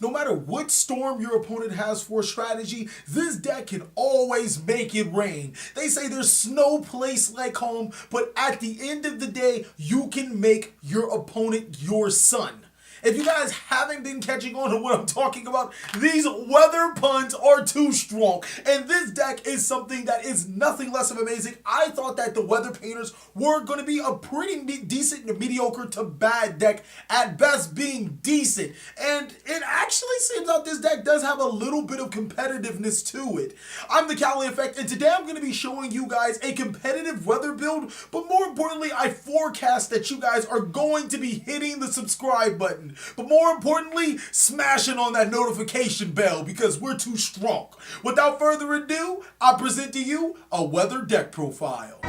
No matter what storm your opponent has for strategy, this deck can always make it rain. They say there's no place like home, but at the end of the day, you can make your opponent your son. If you guys haven't been catching on to what I'm talking about, these weather puns are too strong. And this deck is something that is nothing less of amazing. I thought that the Weather Painters were going to be a pretty decent to mediocre to bad deck, at best being decent. And it actually seems like this deck does have a little bit of competitiveness to it. I'm TheCaliEffect, and today I'm going to be showing you guys a competitive weather build, but more importantly, I forecast that you guys are going to be hitting the subscribe button. But more importantly, smashing on that notification bell because we're too strong. Without further ado, I present to you a weather deck profile.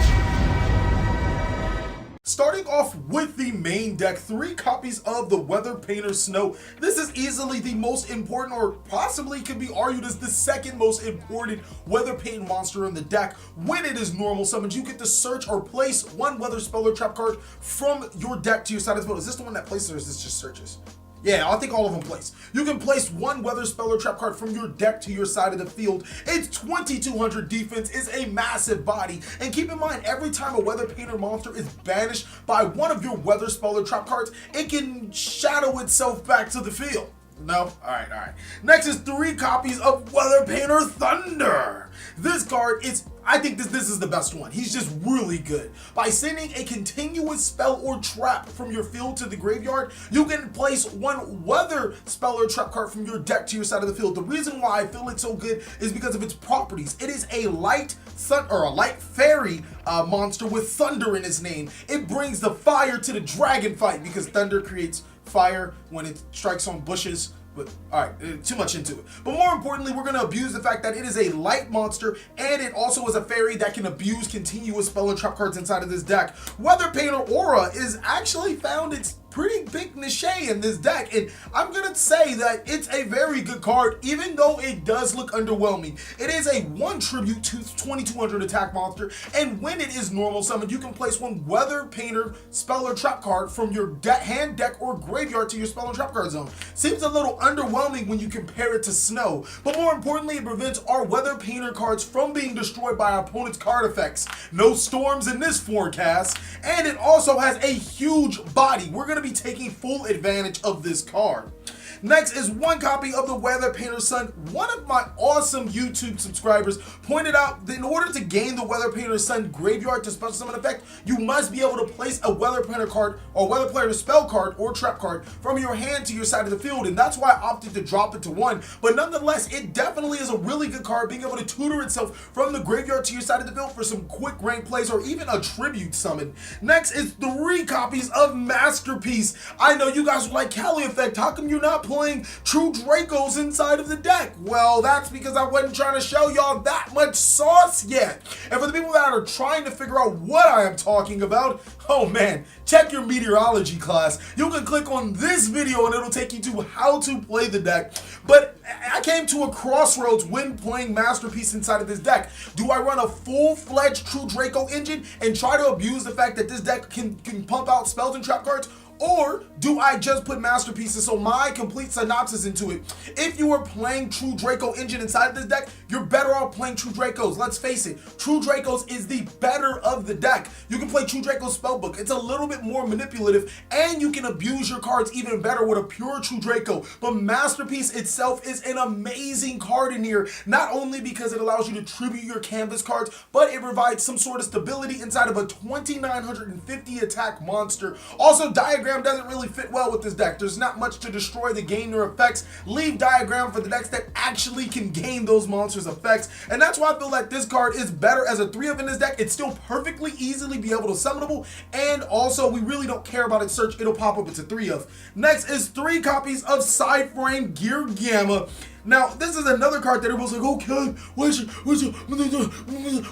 Starting off with the main deck, 3 copies of the Weather Painter Snow. This is easily the most important, or possibly could be argued as the second most important weather paint monster in the deck. When it is normal summoned, you get to search or place 1 weather spell or trap card from your deck to your side of the field. Is this the one that places, or is this just searches? Yeah, I think all of them place. You can place 1 weather spell or trap card from your deck to your side of the field. Its 2200 defense is a massive body. And keep in mind, every time a weather painter monster is banished by one of your weather spell or trap cards, it can shadow itself back to the field. No? Alright. Next is 3 copies of Weather Painter Thunder. This card is, I think this is the best one. He's just really good. By sending a continuous spell or trap from your field to the graveyard, you can place 1 weather spell or trap card from your deck to your side of the field. The reason why I feel it's so good is because of its properties. It is a light fairy monster with thunder in its name. It brings the fire to the dragon fight because thunder creates fire when it strikes on bushes. But alright, too much into it. But more importantly, we're going to abuse the fact that it is a light monster, and it also is a fairy that can abuse continuous spell and trap cards inside of this deck. Weather Painter Aura is actually found its pretty big niche in this deck, and I'm gonna say that it's a very good card, even though it does look underwhelming. It is a 1 tribute to 2200 attack monster, and when it is normal summoned, you can place 1 Weather Painter spell or trap card from your hand, deck, or graveyard to your spell and trap card zone. Seems a little underwhelming when you compare it to Snow, but more importantly, it prevents our Weather Painter cards from being destroyed by our opponent's card effects. No storms in this forecast, and it also has a huge body. We're gonna be taking full advantage of this card. Next is 1 copy of the Weather Painter Sun. One of my awesome YouTube subscribers pointed out that in order to gain the Weather Painter Sun graveyard to special summon effect, you must be able to place a Weather Painter card or Weather Painter spell card or trap card from your hand to your side of the field, and that's why I opted to drop it to 1. But nonetheless, it definitely is a really good card, being able to tutor itself from the graveyard to your side of the field for some quick rank plays or even a tribute summon. Next is 3 copies of Masterpiece. I know you guys were like, TheCaliEffect, how come you're not playing True Dracos inside of the deck? Well, that's because I wasn't trying to show y'all that much sauce yet. And for the people that are trying to figure out what I am talking about, oh man, check your meteorology class. You can click on this video and it'll take you to how to play the deck. But I came to a crossroads when playing Masterpiece inside of this deck. Do I run a full-fledged True Draco engine and try to abuse the fact that this deck can pump out spells and trap cards? Or do I just put Masterpieces? So my complete synopsis into it. If you are playing True Draco engine inside of this deck, you're better off playing True Dracos. Let's face it, True Dracos is the better of the deck. You can play True Draco's spellbook. It's a little bit more manipulative, and you can abuse your cards even better with a pure True Draco. But Masterpiece itself is an amazing card in here, not only because it allows you to tribute your canvas cards, but it provides some sort of stability inside of a 2950 attack monster. Also, Diagram doesn't really fit well with this deck. There's not much to destroy the gain or effects. Leave Diagram for the decks that actually can gain those monsters effects, and that's why I feel like this card is better as a 3-of in this deck. It's still perfectly easily be able to summonable, and also we really don't care about its search. It'll pop up. It's a 3-of. Next is 3 copies of Side Frame Gear Gamma. Now, this is another card that everyone's like, okay, what's your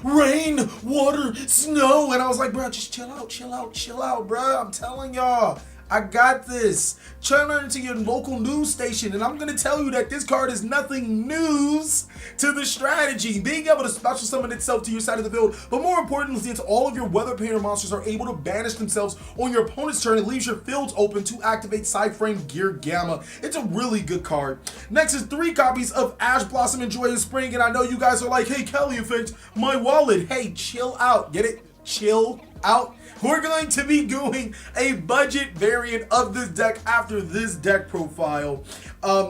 rain, water, snow? And I was like, bro, just chill out, bro. I'm telling y'all, I got this. Turn into your local news station, and I'm going to tell you that this card is nothing news to the strategy. Being able to special summon itself to your side of the field, but more importantly, since all of your Weather Painter monsters are able to banish themselves on your opponent's turn, it leaves your fields open to activate Side Frame Gear Gamma. It's a really good card. Next is 3 copies of Ash Blossom and Joyous Spring, and I know you guys are like, hey, TheCaliEffect, my wallet. Hey, chill out. Get it? Chill out. We're going to be doing a budget variant of this deck after this deck profile.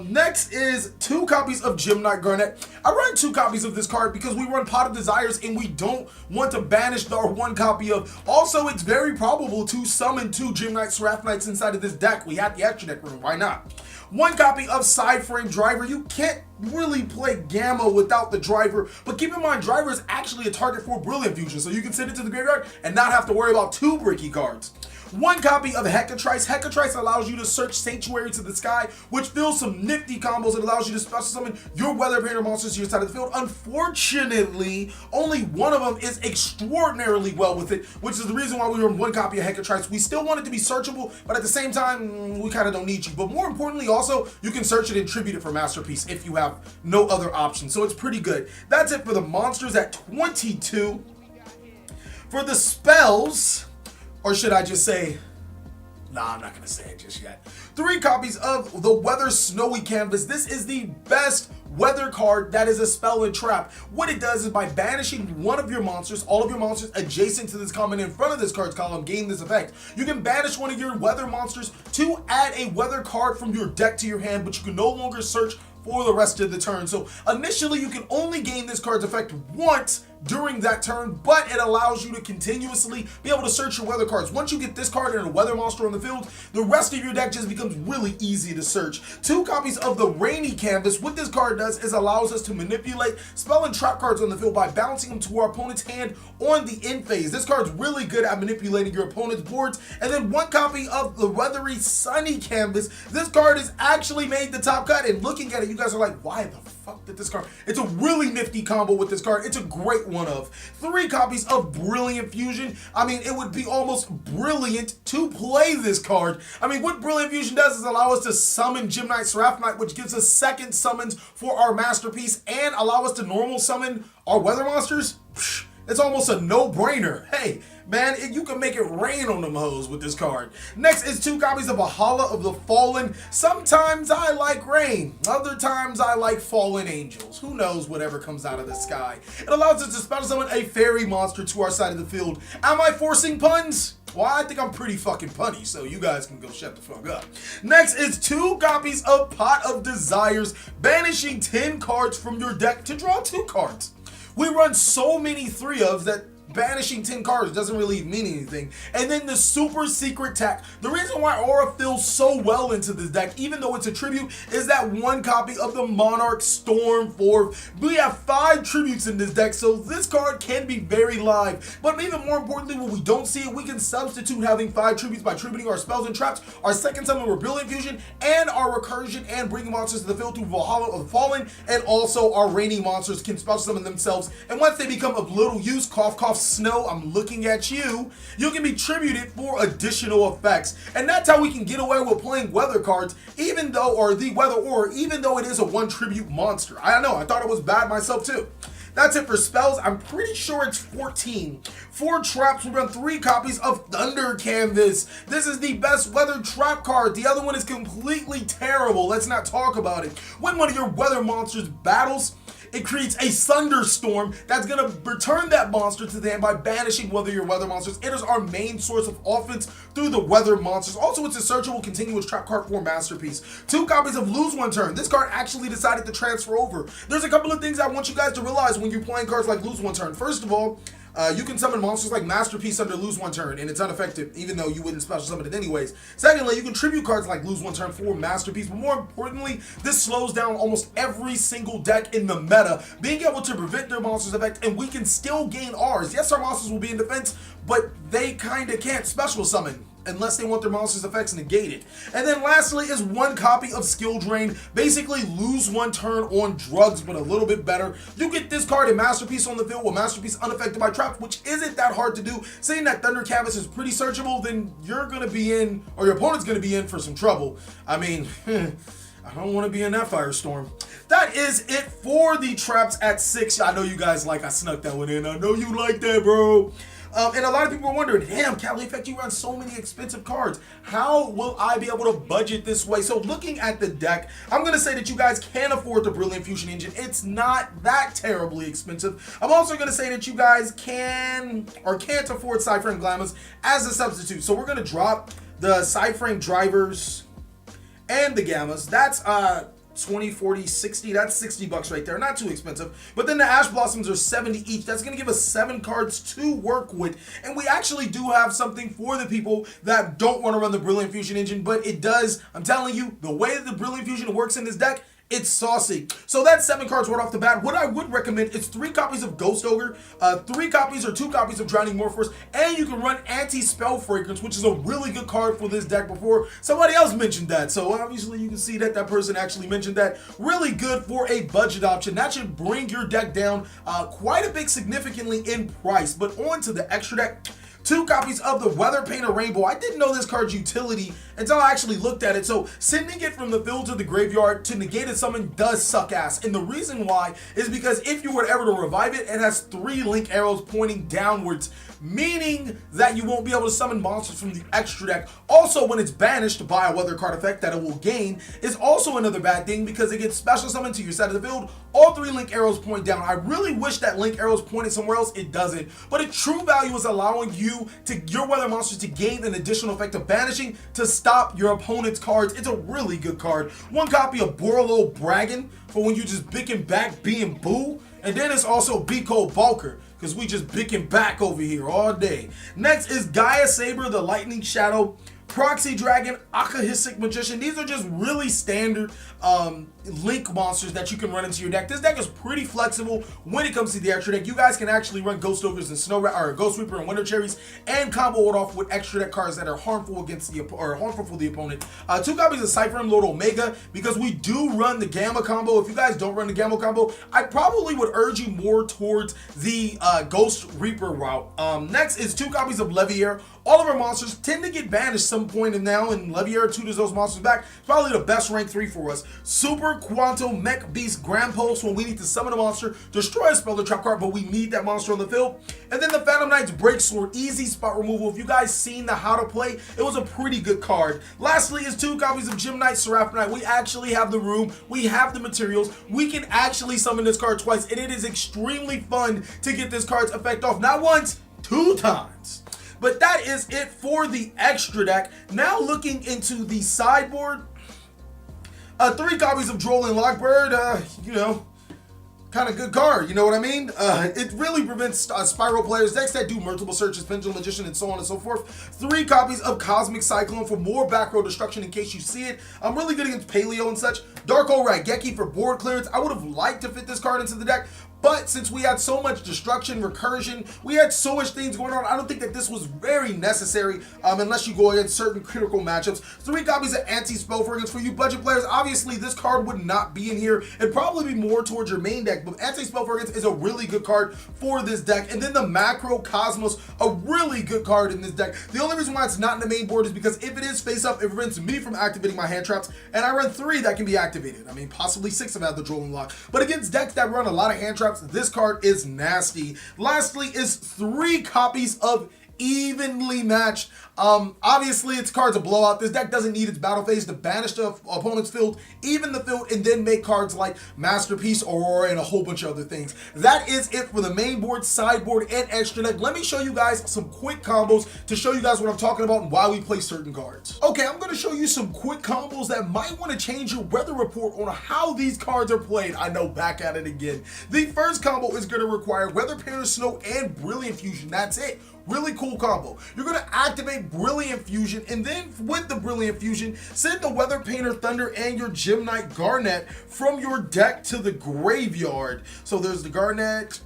Next is 2 copies of Gem-Knight Garnet. I run 2 copies of this card because we run Pot of Desires and we don't want to banish our 1 copy of. Also, it's very probable to summon 2 Gem-Knight Seraph Knights inside of this deck. We have the extra deck room. Why not? 1 copy of Side Frame Driver. You can't really play Gamma without the Driver, but keep in mind, Driver is actually a target for Brilliant Fusion, so you can send it to the graveyard and not have to worry about 2 bricky cards. 1 copy of Hecatrice. Hecatrice allows you to search Sanctuary to the Sky, which fills some nifty combos. It allows you to special summon your Weather Painter monsters to your side of the field. Unfortunately, only one of them is extraordinarily well with it, which is the reason why we run 1 copy of Hecatrice. We still want it to be searchable, but at the same time, we kind of don't need you. But more importantly, also, you can search it and tribute it for Masterpiece if you have no other option. So it's pretty good. That's it for the monsters at 22. For the spells, or should I just say, nah, I'm not going to say it just yet. 3 copies of the Weather Snowy Canvas. This is the best weather card that is a spell and trap. What it does is by banishing one of your monsters, all of your monsters adjacent to this column in front of this card's column gain this effect. You can banish one of your weather monsters to add a weather card from your deck to your hand, but you can no longer search for the rest of the turn. So initially you can only gain this card's effect once during that turn, but it allows you to continuously be able to search your weather cards. Once you get this card and a weather monster on the field, the rest of your deck just becomes really easy to search. 2 copies of the Rainy Canvas. What this card does is allows us to manipulate spell and trap cards on the field by bouncing them to our opponent's hand on the end phase. This card's really good at manipulating your opponent's boards. And then 1 copy of the Weathery Sunny Canvas. This card is actually made the top cut, and looking at it, you guys are like, why the fuck did this card? It's a really nifty combo with this card. It's a great one of. 3 copies of Brilliant Fusion. I mean, it would be almost brilliant to play this card. I mean, what Brilliant Fusion does is allow us to summon Gem-Knight Seraph Knight, which gives us 2nd summons for our Masterpiece, and allow us to normal summon our weather monsters. It's almost a no-brainer. Hey, man, you can make it rain on them hoes with this card. Next is 2 copies of Valhalla of the Fallen. Sometimes I like rain. Other times I like fallen angels. Who knows whatever comes out of the sky. It allows us to special summon a fairy monster to our side of the field. Am I forcing puns? Well, I think I'm pretty fucking punny, so you guys can go shut the fuck up. Next is 2 copies of Pot of Desires, banishing 10 cards from your deck to draw 2 cards. We run so many 3-ofs that banishing 10 cards doesn't really mean anything. And then the Super Secret Tack. The reason why Aura fills so well into this deck, even though it's a tribute, is that 1 copy of the Monarch Storm 4. We have 5 tributes in this deck, so this card can be very live. But even more importantly, when we don't see it, we can substitute having 5 tributes by tributing our spells and traps, our 2nd summon with Brilliant Fusion, and our recursion and bringing monsters to the field through Valhalla of the Fallen, and also our rainy monsters can special summon themselves. And once they become of little use, cough cough Snow, I'm looking at you, you can be tributed for additional effects. And that's how we can get away with playing weather cards, even though, or the weather aura, even though it is a 1 tribute monster. I don't know, I thought it was bad myself too. That's it for spells. I'm pretty sure it's 14. 4 traps. We run 3 copies of Thunder Canvas. This is the best weather trap card. The other one is completely terrible. Let's not talk about it. When one of your weather monsters battles, it creates a thunderstorm that's going to return that monster to the hand by banishing one of your weather monsters. It is our main source of offense through the weather monsters. Also, it's a searchable continuous trap card for Masterpiece. 2 copies of Lose One Turn. This card actually decided to transfer over. There's a couple of things I want you guys to realize when you're playing cards like Lose One Turn. First of all, you can summon monsters like Masterpiece under Lose One Turn, and it's unaffected, even though you wouldn't special summon it anyways. Secondly, you can tribute cards like Lose One Turn for Masterpiece, but more importantly, this slows down almost every single deck in the meta, being able to prevent their monsters' effect, and we can still gain ours. Yes, our monsters will be in defense, but they kinda can't special summon. unless they want their monster's effects negated. And then lastly is one copy of Skill Drain. Basically lose one turn on drugs, but a little bit better. You get this card in Masterpiece on the field with Masterpiece unaffected by traps, which isn't that hard to do. Saying that Thunder Canvas is pretty searchable, then you're going to be in, or your opponent's going to be in for some trouble. I mean, I don't want to be in that firestorm. That is it for the traps at 6. I know you guys I snuck that one in. I know you like that, bro. And a lot of people are wondering, damn, TheCaliEffect, you run so many expensive cards. How will I be able to budget this way? So looking at the deck, I'm going to say that you guys can afford the Brilliant Fusion Engine. It's not that terribly expensive. I'm also going to say that you guys can or can't afford Side Frame Glamours as a substitute. So we're going to drop the Side Frame Drivers and the Gammas. That's 20, 40, 60, that's 60 bucks right there. Not too expensive. But then the Ash Blossoms are 70 each. That's going to give us 7 cards to work with. And we actually do have something for the people that don't want to run the Brilliant Fusion Engine, but it does, I'm telling you, the way that the Brilliant Fusion works in this deck, it's saucy. So that's 7 cards right off the bat. What I would recommend is 3 copies of Ghost Ogre, 3 copies or 2 copies of Drowning Morphorus, and you can run Anti-Spell Fragrance, which is a really good card for this deck before somebody else mentioned that. So obviously you can see that that person actually mentioned that. Really good for a budget option. That should bring your deck down quite a bit significantly in price. But on to the extra deck. 2 copies of the Weather Painter Rainbow. I didn't know this card's utility until I actually looked at it. So sending it from the field to the graveyard to negate a summon does suck ass. And the reason why is because if you were ever to revive it, it has 3 link arrows pointing downwards, meaning that you won't be able to summon monsters from the extra deck. Also, when it's banished by a weather card effect that it will gain is also another bad thing because it gets special summoned to your side of the field. All 3 link arrows point down. I really wish that link arrows pointed somewhere else. It doesn't. But its true value is allowing your weather monsters to gain an additional effect of banishing to stop your opponent's cards. It's a really good card. 1 copy of Borolo Braggin for when you just bicking back being boo. And then it's also Biko Bulker, because we just bicking back over here all day. Next is Gaia Saber, the Lightning Shadow, Proxy Dragon, Akahisic Magician. These are just really standard link monsters that you can run into your deck. This deck is pretty flexible when it comes to the extra deck. You guys can actually run Ghost Ogres and Ghost Reaper and Winter Cherries and combo it off with extra deck cards that are harmful against the harmful for the opponent. 2 copies of Cypher Lord Omega because we do run the Gamma combo. If you guys don't run the Gamma combo, I probably would urge you more towards the Ghost Reaper route. Next is 2 copies of Leviair. All of our monsters tend to get banished some point in now, and Leviair tutors those monsters back. It's probably the best rank 3 for us. Super Quanto Mech Beast Grand Pulse when we need to summon a monster, destroy a spell or trap card, but we need that monster on the field. And then the Phantom Knight's Breaksword, easy spot removal. If you guys seen the how to play, it was a pretty good card. Lastly is 2 copies of Gem Knight, Seraph Knight. We actually have the room, we have the materials, we can actually summon this card twice, and it is extremely fun to get this card's effect off, not once, 2 times. But that is it for the extra deck. Now looking into the sideboard, 3 copies of Drolling Lockbird, you know, kind of good card, you know what I mean? It really prevents Spiral players, decks that do multiple searches, Pendulum Magician, and so on and so forth. 3 copies of Cosmic Cyclone for more back row destruction in case you see it. I'm really good against Paleo and such. Darko Raigeki for board clearance. I would have liked to fit this card into the deck, but since we had so much destruction, recursion, we had so much things going on, I don't think that this was very necessary unless you go against certain critical matchups. 3 copies of Anti-Spell Fragrance for you budget players. Obviously, this card would not be in here. It'd probably be more towards your main deck, but Anti-Spell Fragrance is a really good card for this deck. And then the Macro Cosmos, a really good card in this deck. The only reason why it's not in the main board is because if it is face up, it prevents me from activating my hand traps, and I run 3 that can be activated. I mean, possibly 6 if I have the Drolling Lock. But against decks that run a lot of hand traps, this card is nasty. Lastly is 3 copies of Evenly Matched. Obviously, its card's a blowout. This deck doesn't need its battle phase to banish the opponent's field, even the field, and then make cards like Masterpiece, Aurora, and a whole bunch of other things. That is it for the main board, sideboard, and extra deck. Let me show you guys some quick combos to show you guys what I'm talking about and why we play certain cards. Okay, I'm going to show you some quick combos that might want to change your weather report on how these cards are played. I know, back at it again. The first combo is going to require Weather Painter Snow and Brilliant Fusion. That's it. Really cool combo. You're going to activate Brilliant Fusion, and then with the Brilliant Fusion, send the Weather Painter Thunder and your Gem Knight Garnet from your deck to the graveyard. So there's the Garnet.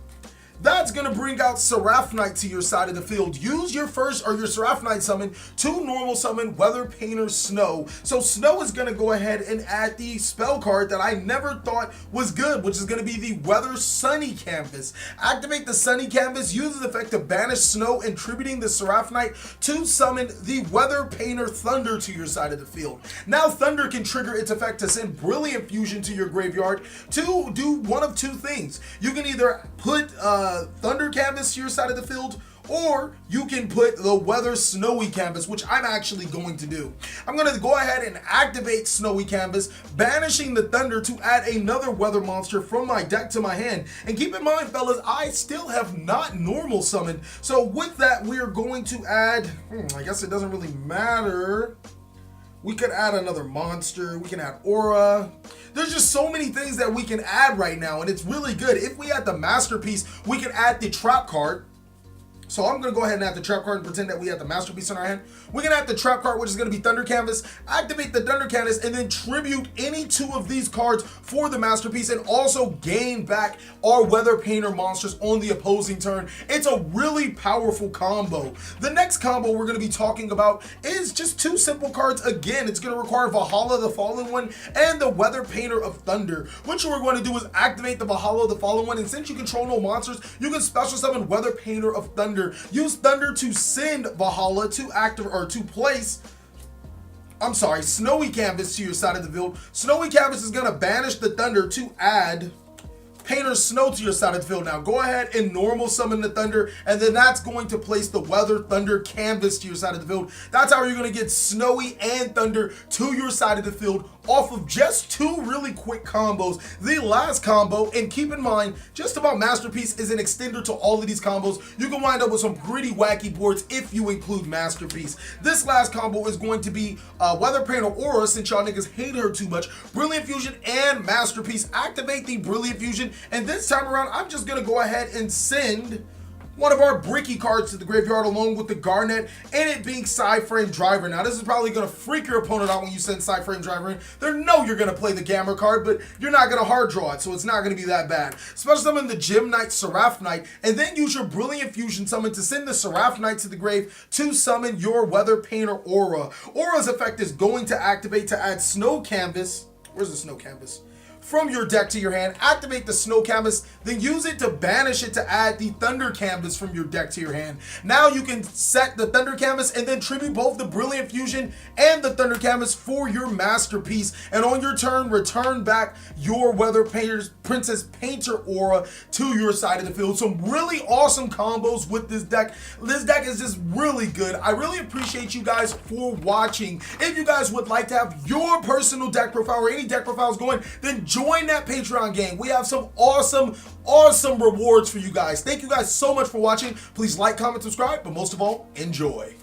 That's going to bring out Seraphite to your side of the field. Use your first or your Seraphite summon to normal summon Weather Painter Snow. So Snow is going to go ahead and add the spell card that I never thought was good, which is going to be the Weather Sunny Canvas. Activate the Sunny Canvas, use the effect to banish Snow, attributing the Seraphite to summon the Weather Painter Thunder to your side of the field. Now Thunder can trigger its effect to send Brilliant Fusion to your graveyard to do one of two things. You can either put Thunder Canvas to your side of the field, or you can put the Weather Snowy Canvas, which I'm actually going to do. I'm going to go ahead and activate Snowy Canvas, banishing the Thunder to add another weather monster from my deck to my hand. And keep in mind, fellas, I still have not normal summoned. So with that, we are going to add, I guess it doesn't really matter. We could add another monster. We can add Aura. There's just so many things that we can add right now, and it's really good. If we add the Masterpiece, we can add the Trap card. So I'm going to go ahead and add the Trap card and pretend that we have the Masterpiece in our hand. We're going to add the Trap card, which is going to be Thunder Canvas. Activate the Thunder Canvas and then tribute any two of these cards for the Masterpiece, and also gain back our Weather Painter monsters on the opposing turn. It's a really powerful combo. The next combo we're going to be talking about is just two simple cards. Again, it's going to require Valhalla the Fallen One and the Weather Painter of Thunder. What you're going to do is activate the Valhalla the Fallen One, and since you control no monsters, you can special summon Weather Painter of Thunder. Use Thunder to send Valhalla to active or to place, Snowy Canvas to your side of the field. Snowy Canvas is going to banish the Thunder to add Painter Snow to your side of the field. Now go ahead and normal summon the Thunder, and then that's going to place the Weather Thunder Canvas to your side of the field. That's how you're going to get Snowy and Thunder to your side of the field off of just two really quick combos. The last combo, and keep in mind, just about Masterpiece is an extender to all of these combos. You can wind up with some pretty wacky boards if you include Masterpiece. This last combo is going to be Weather Painter Aura, since y'all niggas hate her too much. Brilliant Fusion and Masterpiece. Activate the Brilliant Fusion, and this time around, I'm just going to go ahead and send one of our Bricky cards to the graveyard along with the Garnet, and it being Side-Frame Driver. Now, this is probably going to freak your opponent out when you send Side-Frame Driver in. They know you're going to play the Gamma card, but you're not going to hard draw it, so it's not going to be that bad. Special summon the Gem Knight Seraphite, and then use your Brilliant Fusion summon to send the Seraphite to the grave to summon your Weather Painter Aura. Aura's effect is going to activate to add Snow Canvas. Where's the Snow Canvas? From your deck to your hand. Activate the Snow Canvas, then use it to banish it to add the Thunder Canvas from your deck to your hand. Now you can set the Thunder Canvas and then tribute both the Brilliant Fusion and the Thunder Canvas for your Masterpiece, and on your turn, return back your Weather Painter's Princess Painter Aura to your side of the field. Some really awesome combos with this deck. This deck is just really good. I really appreciate you guys for watching. If you guys would like to have your personal deck profile or any deck profiles going, then join that Patreon game. We have some awesome rewards for you guys. Thank you guys so much for watching. Please like, comment, subscribe, but most of all, enjoy.